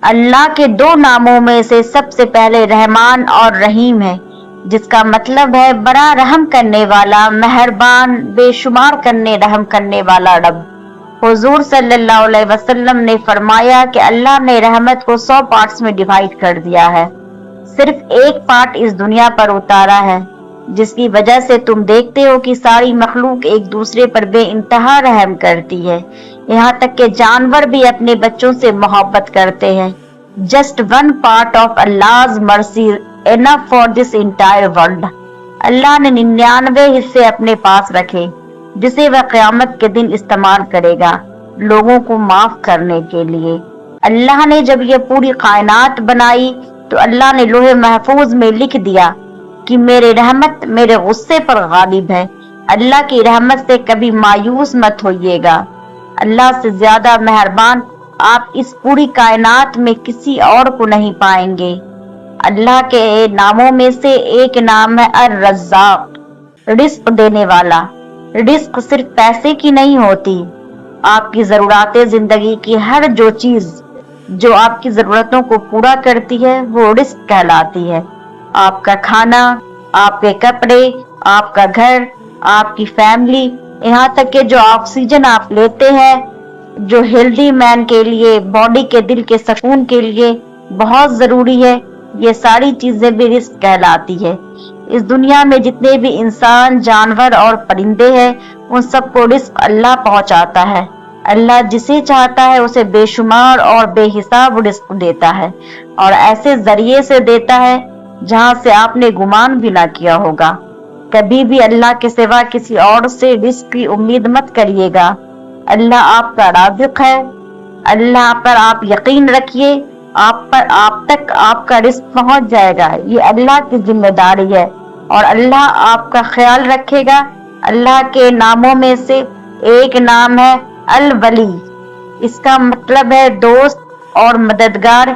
اللہ کے دو ناموں میں سے سب سے پہلے رحمان اور رحیم ہے، جس کا مطلب ہے بڑا رحم کرنے والا، مہربان، بے شمار رحم کرنے والا رب۔ حضور صلی اللہ علیہ وسلم نے فرمایا کہ اللہ نے رحمت کو 100 پارٹس میں ڈیوائڈ کر دیا ہے، صرف ایک پارٹ اس دنیا پر اتارا ہے، جس کی وجہ سے تم دیکھتے ہو کہ ساری مخلوق ایک دوسرے پر بے انتہا رحم کرتی ہے، یہاں تک کہ جانور بھی اپنے بچوں سے محبت کرتے ہیں۔ Just one part of Allah's mercy enough for this entire world۔ اللہ نے 99 حصے اپنے پاس رکھے جسے وہ قیامت کے دن استعمال کرے گا لوگوں کو معاف کرنے کے لیے۔ اللہ نے جب یہ پوری کائنات بنائی تو اللہ نے لوح محفوظ میں لکھ دیا کہ میرے رحمت میرے غصے پر غالب ہے، اللہ کی رحمت سے کبھی مایوس مت ہوئیے گا۔ اللہ سے زیادہ مہربان آپ اس پوری کائنات میں کسی اور کو نہیں پائیں گے۔ اللہ کے ناموں میں سے ایک نام ہے الرزاق، رزق دینے والا۔ رزق صرف پیسے کی نہیں ہوتی، آپ کی ضرورات زندگی کی ہر جو چیز جو آپ کی ضرورتوں کو پورا کرتی ہے وہ رزق کہلاتی ہے۔ آپ کا کھانا، آپ کے کپڑے، آپ کا گھر، آپ کی فیملی، یہاں تک کہ جو آکسیجن آپ لیتے ہیں، جو ہیلدی مین کے لیے، باڈی کے دل کے سکون کے لیے بہت ضروری ہے، یہ ساری چیزیں بھی رزق کہلاتی ہے۔ اس دنیا میں جتنے بھی انسان، جانور اور پرندے ہیں، ان سب کو رزق اللہ پہنچاتا ہے۔ اللہ جسے چاہتا ہے اسے بے شمار اور بے حساب رزق دیتا ہے، اور ایسے ذریعے سے دیتا ہے جہاں سے آپ نے گمان بھی نہ کیا ہوگا۔ کبھی بھی اللہ کے سوا کسی اور سے رزق کی امید مت کریے گا۔ اللہ آپ کا رازق ہے، اللہ پر آپ یقین رکھیے، آپ تک آپ کا رزق پہنچ جائے گا، یہ اللہ کی ذمہ داری ہے، اور اللہ آپ کا خیال رکھے گا۔ اللہ کے ناموں میں سے ایک نام ہے الولی، اس کا مطلب ہے دوست اور مددگار۔